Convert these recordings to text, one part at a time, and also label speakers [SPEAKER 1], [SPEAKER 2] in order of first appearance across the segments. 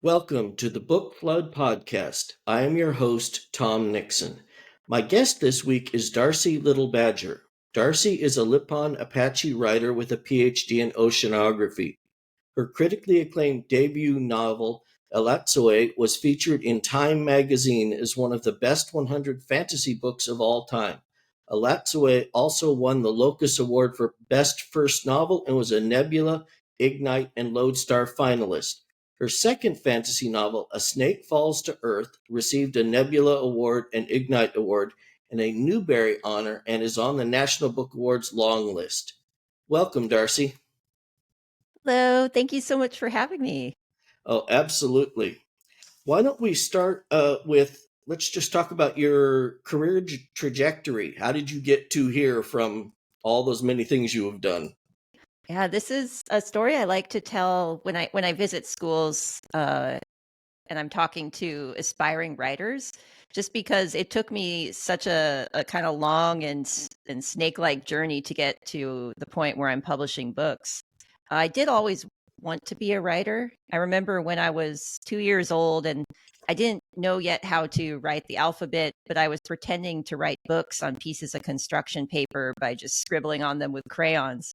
[SPEAKER 1] Welcome to the Book Flood Podcast. I am your host, Tom Nixon. My guest this week is Darcie Little Badger. Darcie is a Lipan Apache writer with a PhD in oceanography. Her critically acclaimed debut novel, Elatsoe, was featured in Time magazine as one of the best 100 fantasy books of all time. Elatsoe also won the Locus Award for Best First Novel and was a Nebula, Ignyte, and Lodestar finalist. Her second fantasy novel, A Snake Falls to Earth, received a Nebula Award and Ignyte Award and a Newbery Honor and is on the National Book Awards long list. Welcome, Darcie.
[SPEAKER 2] Hello, thank you so much for having me.
[SPEAKER 1] Oh, absolutely. Why don't we start with let's just talk about your career trajectory. How did you get to here from all those many things you have done?
[SPEAKER 2] Yeah, this is a story I like to tell when I visit schools and I'm talking to aspiring writers, just because it took me such a kind of long and snake-like journey to get to the point where I'm publishing books. I did always want to be a writer. I remember when I was 2 years old and I didn't know yet how to write the alphabet, but I was pretending to write books on pieces of construction paper by just scribbling on them with crayons.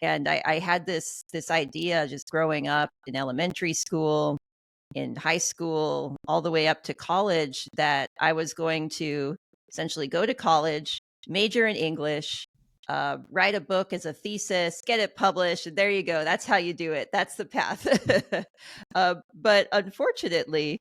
[SPEAKER 2] And I had this idea just growing up in elementary school, in high school, all the way up to college, that I was going to essentially go to college, major in English, write a book as a thesis, get it published, and there you go. That's how you do it. That's the path. But unfortunately,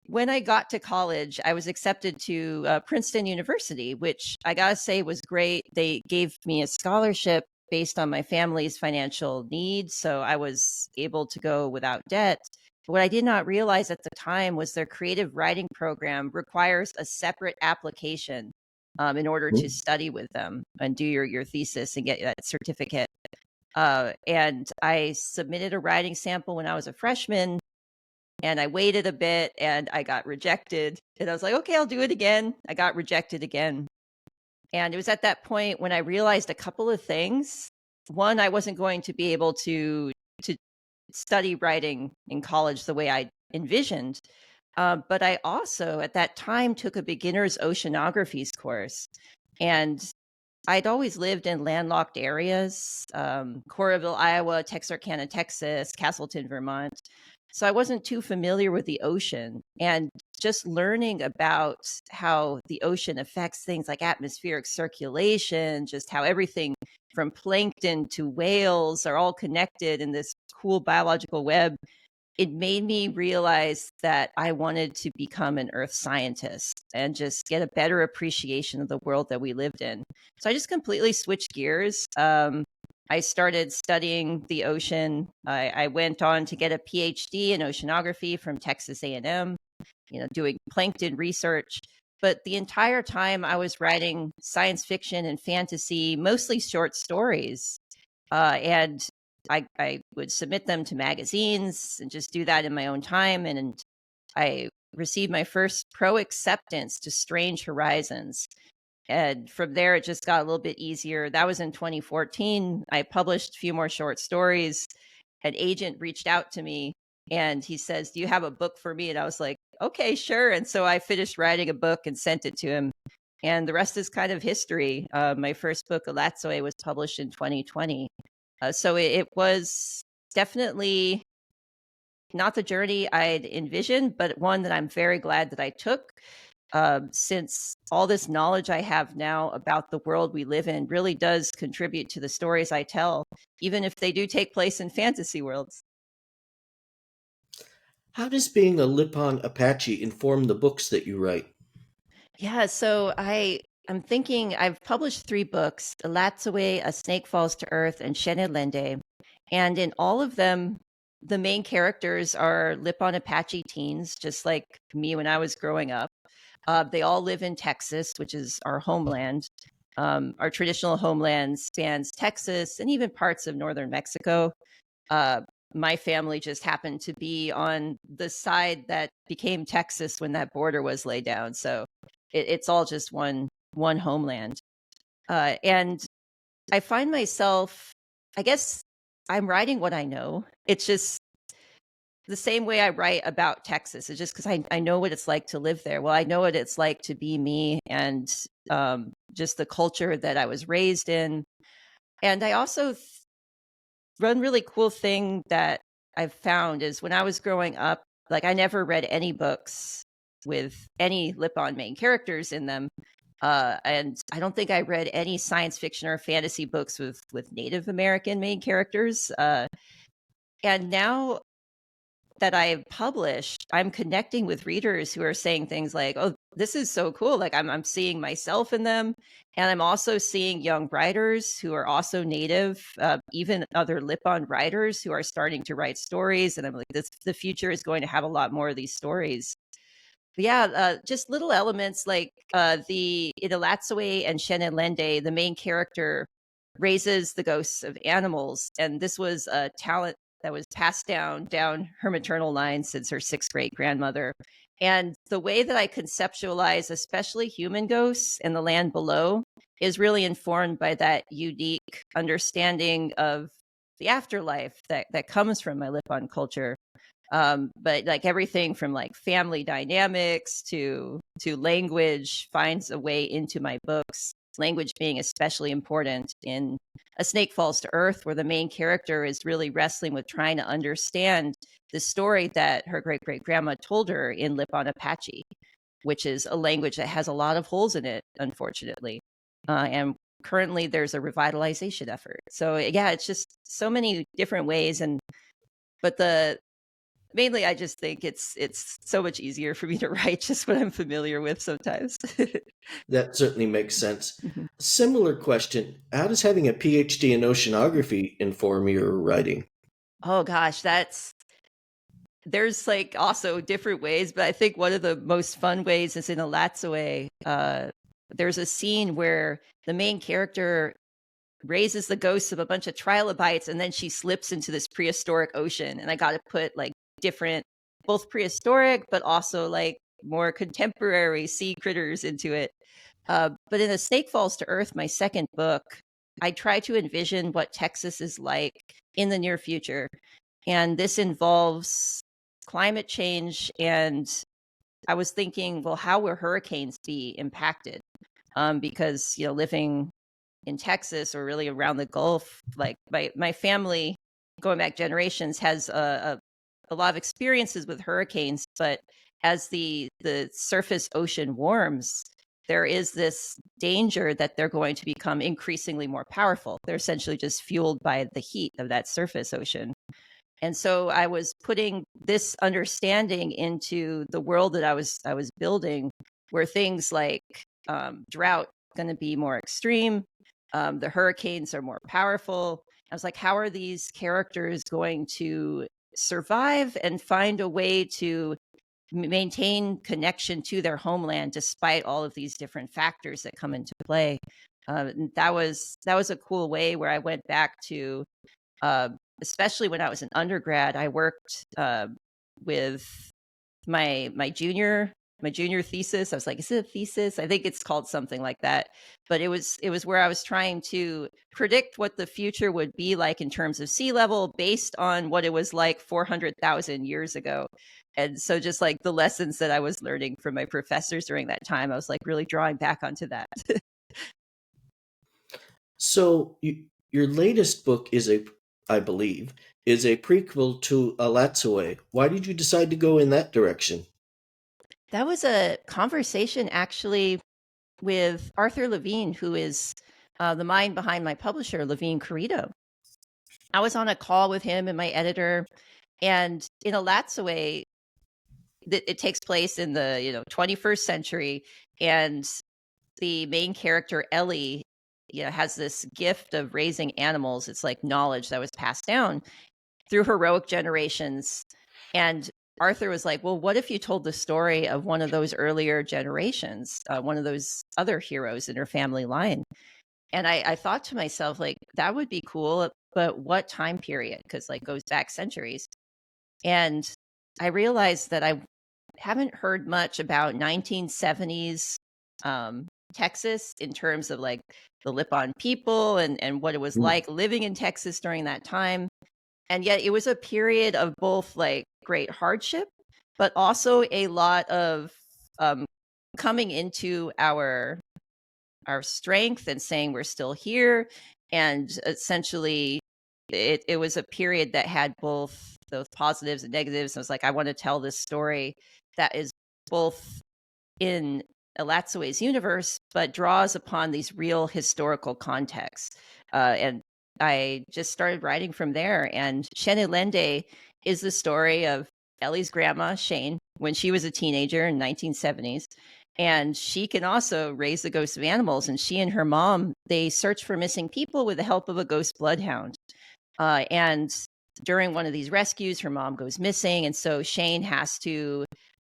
[SPEAKER 2] when I got to college, I was accepted to Princeton University, which I gotta say was great. They gave me a scholarship based on my family's financial needs, so I was able to go without debt. But what I did not realize at the time was their creative writing program requires a separate application in order to study with them and do your thesis and get that certificate. And I submitted a writing sample when I was a freshman, and I waited a bit and I got rejected. And I was like, okay, I'll do it again. I got rejected again. And it was at that point when I realized a couple of things. One, I wasn't going to be able to study writing in college the way I envisioned. But I also, at that time, took a beginner's oceanography course. And I'd always lived in landlocked areas, Coralville, Iowa, Texarkana, Texas, Castleton, Vermont. So I wasn't too familiar with the ocean. And just learning about how the ocean affects things like atmospheric circulation, just how everything from plankton to whales are all connected in this cool biological web, it made me realize that I wanted to become an earth scientist and just get a better appreciation of the world that we lived in. So I just completely switched gears. I started studying the ocean. I went on to get a PhD in oceanography from Texas A&M, doing plankton research. But the entire time I was writing science fiction and fantasy, mostly short stories. And I would submit them to magazines and just do that in my own time. And I received my first pro acceptance to Strange Horizons. And from there, it just got a little bit easier. That was in 2014. I published a few more short stories. An agent reached out to me and he says, "Do you have a book for me?" And I was like, "Okay, sure." And so I finished writing a book and sent it to him. And the rest is kind of history. My first book, Elatsoe, was published in 2020. So it was definitely not the journey I'd envisioned, but one that I'm very glad that I took, since all this knowledge I have now about the world we live in really does contribute to the stories I tell, even if they do take place in fantasy worlds.
[SPEAKER 1] How does being a Lipan Apache inform the books that you write?
[SPEAKER 2] Yeah, so I'm thinking I've published 3 books: Elatsoe, A Snake Falls to Earth, and Shenelende. And in all of them, the main characters are Lipan Apache teens, just like me when I was growing up. They all live in Texas, which is our homeland. Our traditional homeland spans Texas and even parts of northern Mexico. Uh, my family just happened to be on the side that became Texas when that border was laid down. So it's all just one homeland. And I find myself, I guess I'm writing what I know. It's just the same way I write about Texas. It's just because I know what it's like to live there. Well, I know what it's like to be me, and just the culture that I was raised in. And I also one really cool thing that I've found is when I was growing up, like I never read any books with any Lipan main characters in them. And I don't think I read any science fiction or fantasy books with Native American main characters. And now that I've published, I'm connecting with readers who are saying things like, "Oh, this is so cool! Like I'm seeing myself in them, and I'm also seeing young writers who are also Native, even other Lipan writers who are starting to write stories." And I'm like, "This the future is going to have a lot more of these stories." But yeah, just little elements like the in Alatsue and Shenenlende, the main character raises the ghosts of animals, and this was a talent that was passed down her maternal line since her sixth great grandmother. And the way that I conceptualize, especially human ghosts and the land below, is really informed by that unique understanding of the afterlife that comes from my Lipan culture. But like everything from like family dynamics to language finds a way into my books, language being especially important in A Snake Falls to Earth, where the main character is really wrestling with trying to understand the story that her great great grandma told her in Lipan Apache, which is a language that has a lot of holes in it, unfortunately. And currently there's a revitalization effort. So yeah, it's just so many different ways. And but the mainly I just think it's so much easier for me to write just what I'm familiar with sometimes.
[SPEAKER 1] That certainly makes sense.
[SPEAKER 2] Mhm.
[SPEAKER 1] Similar question: how does having a PhD in oceanography inform your writing?
[SPEAKER 2] Oh gosh, there's like also different ways, but I think one of the most fun ways is in Alatsue. There's a scene where the main character raises the ghosts of a bunch of trilobites, and then she slips into this prehistoric ocean. And I got to put like different, both prehistoric, but also like more contemporary sea critters into it. But in A Snake Falls to Earth, my second book, I try to envision what Texas is like in the near future. And this involves climate change. And I was thinking, well, how will hurricanes be impacted? Because, living in Texas or really around the Gulf, like my family going back generations has a lot of experiences with hurricanes, but as the surface ocean warms, there is this danger that they're going to become increasingly more powerful. They're essentially just fueled by the heat of that surface ocean. And so I was putting this understanding into the world that I was building, where things like drought going to be more extreme, the hurricanes are more powerful. I was like, how are these characters going to survive and find a way to maintain connection to their homeland despite all of these different factors that come into play? And that was a cool way where I went back to, especially when I was an undergrad, I worked with my junior thesis. I was like, is it a thesis? I think it's called something like that. But it was where I was trying to predict what the future would be like in terms of sea level based on what it was like 400,000 years ago. And so just like the lessons that I was learning from my professors during that time, I was like really drawing back onto that.
[SPEAKER 1] So, your latest book I believe, is a prequel to Alatsue. Why did you decide to go in that direction?
[SPEAKER 2] That was a conversation actually with Arthur Levine, who is the mind behind my publisher, Levine Corrido. I was on a call with him and my editor, and in Alatsue, it takes place in the 21st century, and the main character Ellie, has this gift of raising animals. It's like knowledge that was passed down through heroic generations. And Arthur was like, well, what if you told the story of one of those earlier generations, one of those other heroes in her family line? And I thought to myself, like, that would be cool, but what time period? Because like goes back centuries. And I realized that I haven't heard much about 1970s Texas in terms of like the Lipan people and what it was
[SPEAKER 1] Mm.
[SPEAKER 2] like living in Texas during that time. And yet it was a period of both like great hardship, but also a lot of coming into our strength and saying we're still here. And essentially, it was a period that had both those positives and negatives. I was like, I want to tell this story that is both in Elatsoe's universe, but draws upon these real historical contexts. And I just started writing from there. And Shenilende is the story of Ellie's grandma, Shane, when she was a teenager in 1970s. And she can also raise the ghosts of animals. And she and her mom, they search for missing people with the help of a ghost bloodhound. And during one of these rescues, her mom goes missing. And so Shane has to,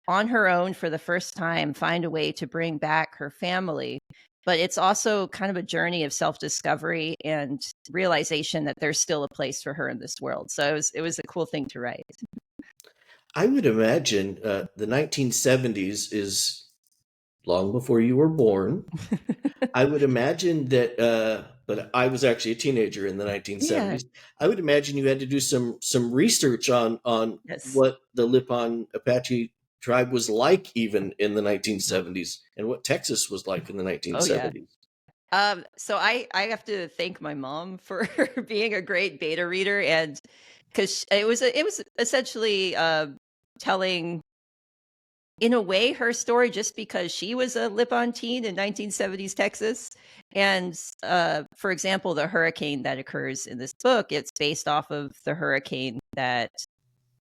[SPEAKER 2] on her own for the first time, find a way to bring back her family. But it's also kind of a journey of self-discovery and realization that there's still a place for her in this world. So it was a cool thing to write.
[SPEAKER 1] I would imagine the 1970s is long before you were born. I would imagine that, but I was actually a teenager in the 1970s.
[SPEAKER 2] Yeah.
[SPEAKER 1] I would imagine you had to do some research on
[SPEAKER 2] Yes.
[SPEAKER 1] what the Lipan Apache tribe was like even in the 1970s and what Texas was like in the
[SPEAKER 2] Oh yeah.
[SPEAKER 1] 1970s.
[SPEAKER 2] So I have to thank my mom for being a great beta reader, and because it was essentially telling, in a way, her story, just because she was a Lipan teen in 1970s Texas. And for example, the hurricane that occurs in this book, it's based off of the hurricane that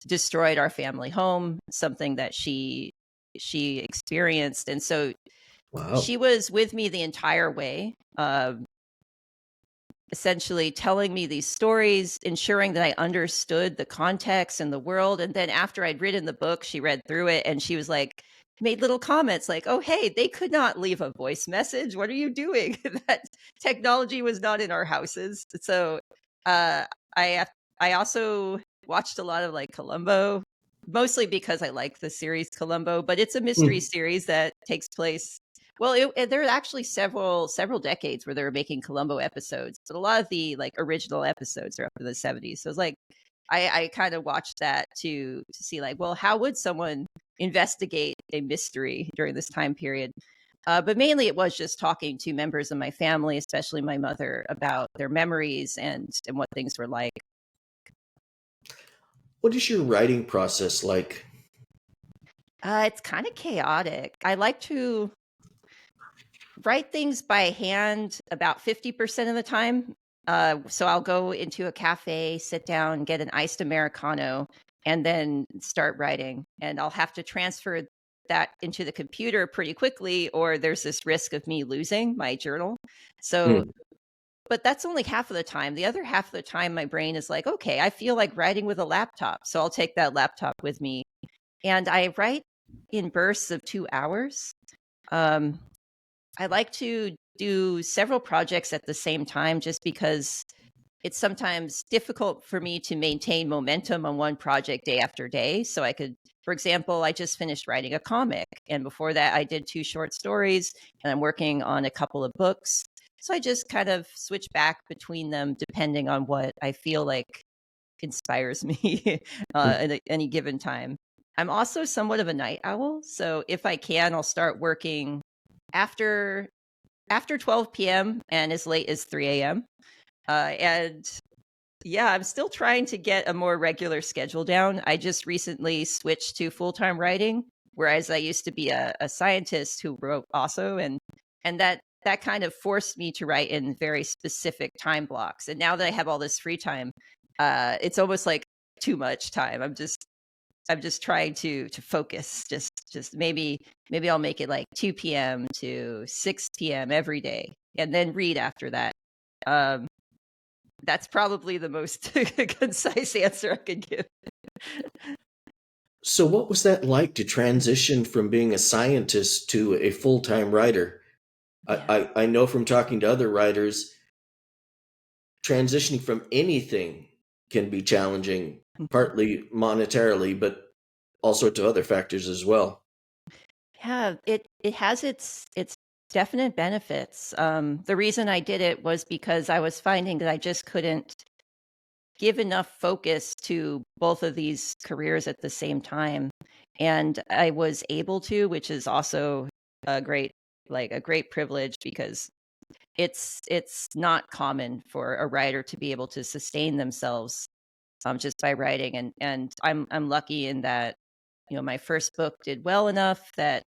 [SPEAKER 2] destroyed our family home, something that she experienced. And so
[SPEAKER 1] Wow.
[SPEAKER 2] she was with me the entire way, essentially telling me these stories, ensuring that I understood the context and the world. And then after I'd written the book, she read through it and she was like, made little comments like, "Oh, hey, they could not leave a voice message. What are you doing?" That technology was not in our houses. So uh, I I also watched a lot of like Columbo, mostly because I like the series Columbo, but it's a mystery series that takes place. Well, there are actually several decades where they were making Columbo episodes, but a lot of the like original episodes are up in the 70s. So it's like I kind of watched that to see like, well, how would someone investigate a mystery during this time period? But mainly it was just talking to members of my family, especially my mother, about their memories and what things were like.
[SPEAKER 1] What is your writing process like?
[SPEAKER 2] It's kind of chaotic. I like to write things by hand about 50% of the time. So I'll go into a cafe, sit down, get an iced Americano, and then start writing. And I'll have to transfer that into the computer pretty quickly, or there's this risk of me losing my journal. So,
[SPEAKER 1] Hmm.
[SPEAKER 2] but that's only half of the time. The other half of the time, my brain is like, okay, I feel like writing with a laptop. So I'll take that laptop with me. And I write in bursts of 2 hours. Um, I like to do several projects at the same time just because it's sometimes difficult for me to maintain momentum on one project day after day. So I could, for example, I just finished writing a comic, and before that, I did 2 short stories, and I'm working on a couple of books. So I just kind of switch back between them depending on what I feel like inspires me at any given time. I'm also somewhat of a night owl. So if I can, I'll start working after 12 p.m. and as late as 3 a.m. And yeah, I'm still trying to get a more regular schedule down. I just recently switched to full-time writing, whereas I used to be a scientist who wrote also, and that kind of forced me to write in very specific time blocks. And now that I have all this free time, it's almost like too much time. I'm just trying to focus. Just maybe I'll make it like 2 p.m. to 6 p.m. every day, and then read after that. Um, that's probably the most concise answer I could give.
[SPEAKER 1] So, what was that like to transition from being a scientist to a full time writer?
[SPEAKER 2] Yeah.
[SPEAKER 1] I know from talking to other writers, transitioning from anything can be challenging, partly monetarily, but also to other factors as well.
[SPEAKER 2] Yeah, it has its definite benefits. The reason I did it was because I was finding that I just couldn't give enough focus to both of these careers at the same time. And I was able to, which is also a great a great privilege, because it's not common for a writer to be able to sustain themselves just by writing. And I'm lucky in that, my first book did well enough that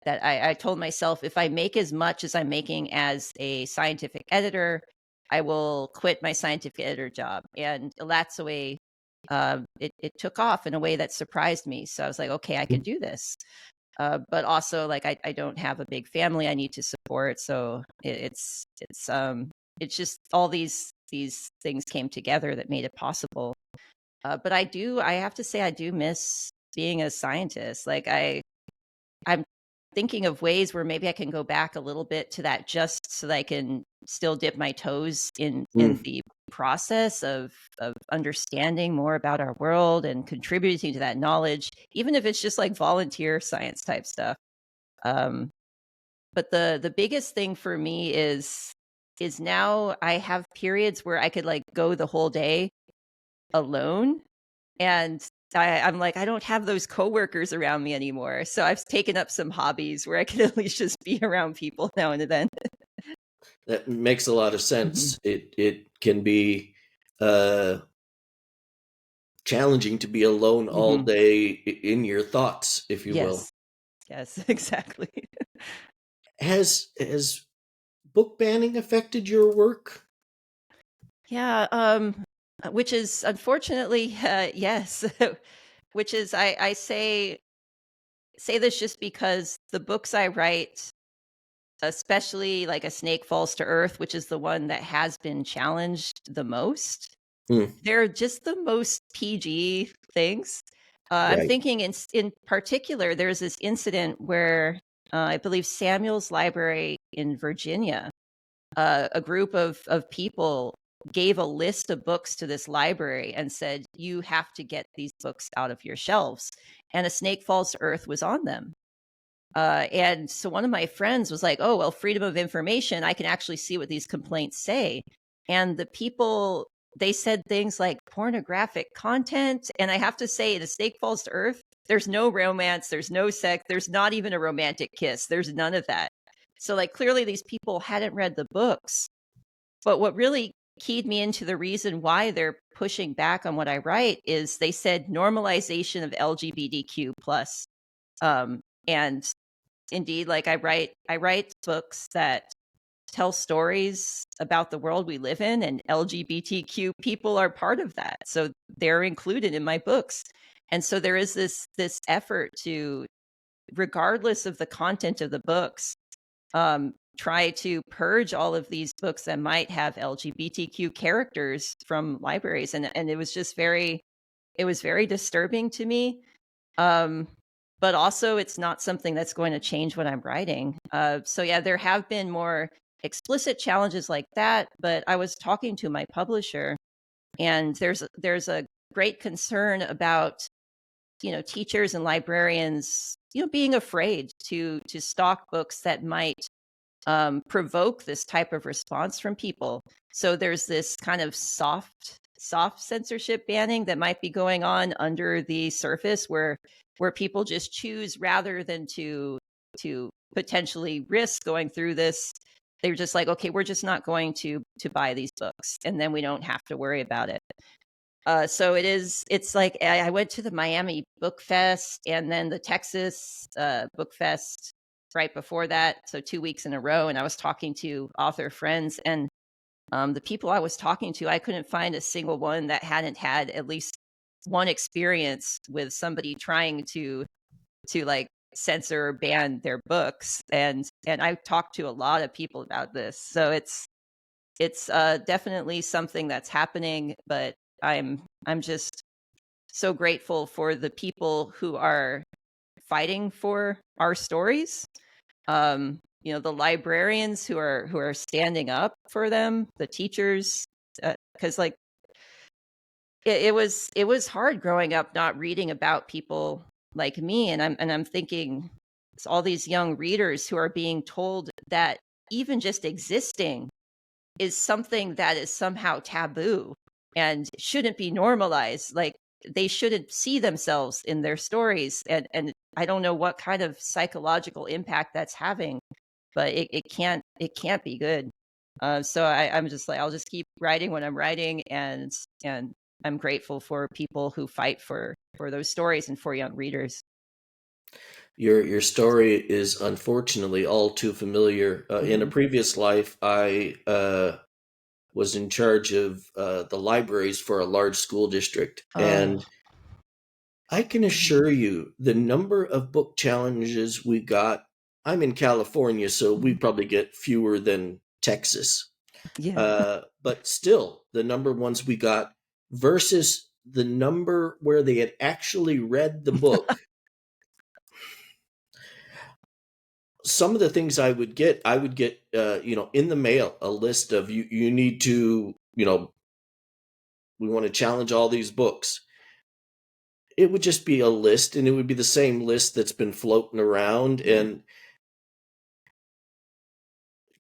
[SPEAKER 2] I told myself, if I make as much as I'm making as a scientific editor, I will quit my scientific editor job. And that's the way it took off in a way that surprised me. So I was like, okay, I can do this. But also, like, I don't have a big family I need to support, so it's just all these things came together that made it possible. But I have to say, I do miss being a scientist. Like, I'm thinking of ways where maybe I can go back a little bit to that, just so that I can still dip my toes in the process of understanding more about our world and contributing to that knowledge, even if it's just like volunteer science type stuff. Um, but the biggest thing for me is now I have periods where I could like go the whole day alone, and I'm like, I don't have those coworkers around me anymore. So I've taken up some hobbies where I can at least just be around people now and then.
[SPEAKER 1] That makes a lot of
[SPEAKER 2] Mhm.
[SPEAKER 1] sense. It can be uh, challenging to be alone all
[SPEAKER 2] Mhm.
[SPEAKER 1] day in your thoughts, if you will.
[SPEAKER 2] Yes. Yes, exactly.
[SPEAKER 1] Has book banning affected your work?
[SPEAKER 2] Yeah, which is unfortunately, yes. Which is, I say this just because the books I write, especially like A Snake Falls to Earth, which is the one that has been challenged the most,
[SPEAKER 1] Hmm,
[SPEAKER 2] they're just the most PG things. I'm
[SPEAKER 1] right.
[SPEAKER 2] thinking in particular, there's this incident where I believe Samuel's Library in Virginia, a group of people gave a list of books to this library and said, "You have to get these books out of your shelves." And A Snake Falls to Earth was on them. And so one of my friends was like, "Oh, well, freedom of information. I can actually see what these complaints say." And the people, they said things like pornographic content. And I have to say, in A Snake Falls to Earth, there's no romance, there's no sex, there's not even a romantic kiss, there's none of that. So, like, clearly these people hadn't read the books. But what really keyed me into the reason why they're pushing back on what I write is they said normalization of LGBTQ plus. And indeed, like, I write books that tell stories about the world we live in, and LGBTQ people are part of that. So they're included in my books. And so there is this effort to, regardless of the content of the books, try to purge all of these books that might have LGBTQ characters from libraries. And it was just very disturbing to me. Um, but also, it's not something that's going to change what I'm writing. So yeah, there have been more explicit challenges like that. But I was talking to my publisher, and there's a great concern about, teachers and librarians, being afraid to stock books that might provoke this type of response from people. So there's this kind of soft censorship banning that might be going on under the surface, where people just choose, rather than to potentially risk going through this. They're just like, okay, we're just not going to buy these books, and then we don't have to worry about it. So it's like, I went to the Miami Book Fest and then the Texas Book Fest right before that, so 2 weeks in a row, and I was talking to author friends, and the people I was talking to, I couldn't find a single one that hadn't had at least one experience with somebody trying to like censor or ban their books. And I talked to a lot of people about this. So it's definitely something that's happening, but I'm just so grateful for the people who are fighting for our stories. The librarians who are standing up for them, the teachers, because like it was hard growing up not reading about people like me, and I'm thinking, it's all these young readers who are being told that even just existing is something that is somehow taboo. and shouldn't be normalized. Like, they shouldn't see themselves in their stories. And I don't know what kind of psychological impact that's having, but it can't be good. So I'm just like, I'll just keep writing when I'm writing, and I'm grateful for people who fight for those stories and for young readers.
[SPEAKER 1] Your story is unfortunately all too familiar. In a
[SPEAKER 2] Hmm.
[SPEAKER 1] previous life, I was in charge of the libraries for a large school district,
[SPEAKER 2] Oh,
[SPEAKER 1] and I can assure you the number of book challenges we got. I'm in California, so we probably get fewer than Texas.
[SPEAKER 2] yeah.
[SPEAKER 1] But still, the number ones we got versus the number where they had actually read the book. Some of the things I would get, in the mail, a list of you need to, we want to challenge all these books. It would just be a list, and it would be the same list that's been floating around, and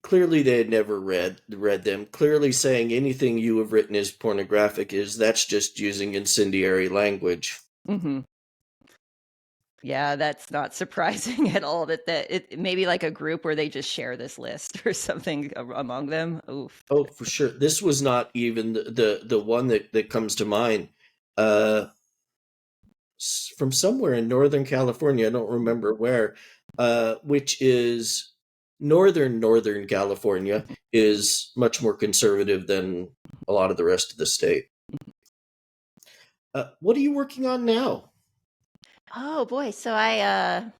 [SPEAKER 1] clearly they had never read them. Clearly saying anything you have written is pornographic that's just using incendiary language.
[SPEAKER 2] Hmm. Yeah, that's not surprising at all. That it maybe like a group where they just share this list or something among them. Oof.
[SPEAKER 1] Oh, for sure. This was not even the one that comes to mind. Uh, from somewhere in Northern California, I don't remember where, which is Northern California is much more conservative than a lot of the rest of the state. What are you working on now?
[SPEAKER 2] Oh boy, so I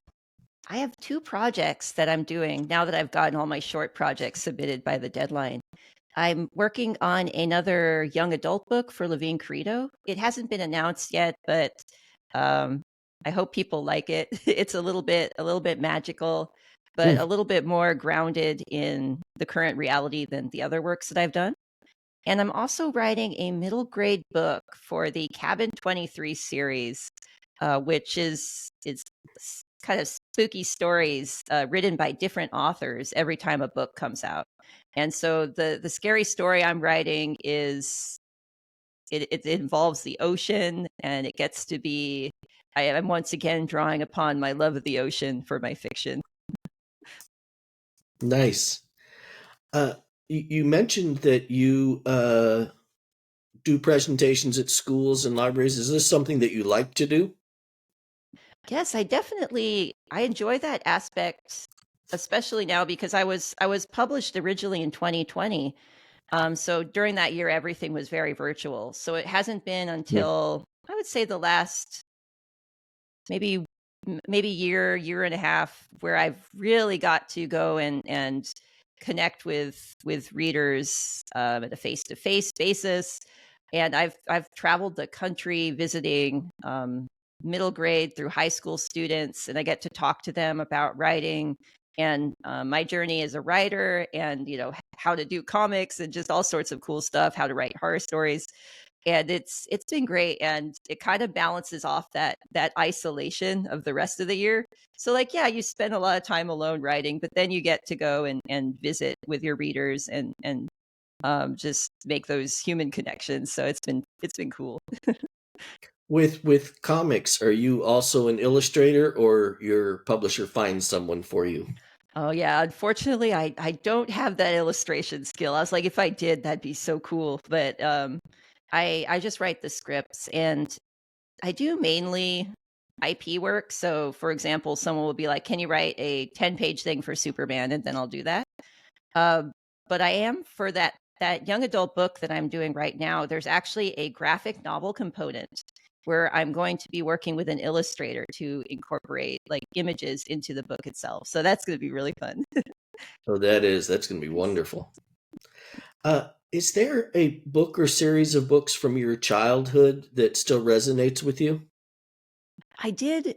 [SPEAKER 2] have two projects that I'm doing now that I've gotten all my short projects submitted by the deadline. I'm working on another young adult book for Levine Carito. It hasn't been announced yet, but um, I hope people like it. It's a little bit magical, but
[SPEAKER 1] Hmm.
[SPEAKER 2] a little bit more grounded in the current reality than the other works that I've done. And I'm also writing a middle grade book for the Cabin 23 series, which is it's kind of spooky stories written by different authors every time a book comes out. And so the scary story I'm writing is it involves the ocean, and it gets to be I'm once again drawing upon my love of the ocean for my fiction.
[SPEAKER 1] Nice. Uh, you mentioned that you do presentations at schools and libraries. Is this something that you like to do?
[SPEAKER 2] Yes, I enjoy that aspect, especially now because I was published originally in 2020. So during that year, everything was very virtual. So it hasn't been
[SPEAKER 1] Hmm.
[SPEAKER 2] until I would say the last maybe maybe year and a half where I've really got to go and connect with readers at a face to face basis. And I've traveled the country visiting middle grade through high school students, and I get to talk to them about writing and my journey as a writer, and how to do comics and just all sorts of cool stuff, how to write horror stories. And it's been great, and it kind of balances off that isolation of the rest of the year. So, like, yeah, you spend a lot of time alone writing, but then you get to go and visit with your readers and just make those human connections. So it's been cool.
[SPEAKER 1] With comics, are you also an illustrator, or your publisher finds someone for you?
[SPEAKER 2] Oh yeah, unfortunately, I don't have that illustration skill. I was like, if I did, that'd be so cool. But I just write the scripts, and I do mainly IP work. So, for example, someone will be like, "Can you write a 10-page thing for Superman?" And then I'll do that. Um, but I am for that young adult book that I'm doing right now. There's actually a graphic novel component where I'm going to be working with an illustrator to incorporate like images into the book itself. So that's going to be really fun.
[SPEAKER 1] Oh, that's going to be wonderful. Is there a book or series of books from your childhood that still resonates with you?
[SPEAKER 2] I did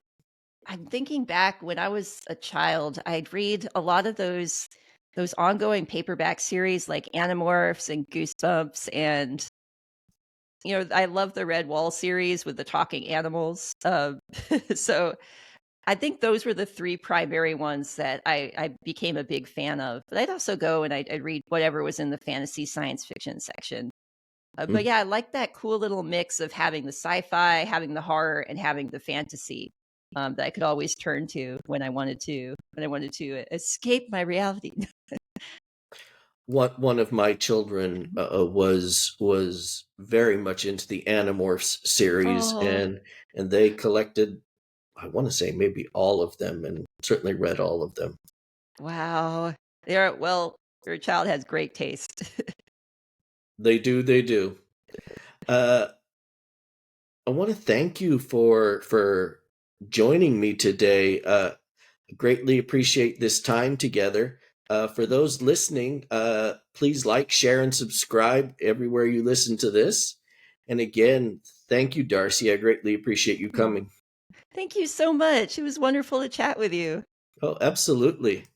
[SPEAKER 2] I'm thinking back when I was a child, I'd read a lot of those ongoing paperback series like Animorphs and Goosebumps, and I love the Red Wall series with the talking animals. So I think those were the three primary ones that I became a big fan of. But I'd also go and I'd read whatever was in the fantasy science fiction section. But yeah, I like that cool little mix of having the sci-fi, having the horror, and having the fantasy that I could always turn to when I wanted to escape my reality.
[SPEAKER 1] One of my children was very much into the Animorphs series,
[SPEAKER 2] Oh,
[SPEAKER 1] and they collected, I want to say, maybe all of them, and certainly read all of them.
[SPEAKER 2] wow. Your child has great taste.
[SPEAKER 1] They do, they do. Uh, I want to thank you for joining me today. Greatly appreciate this time together. For those listening, please like, share, and subscribe everywhere you listen to this. And again, thank you, Darcie. I greatly appreciate you coming.
[SPEAKER 2] Thank you so much. It was wonderful to chat with you.
[SPEAKER 1] Oh, absolutely.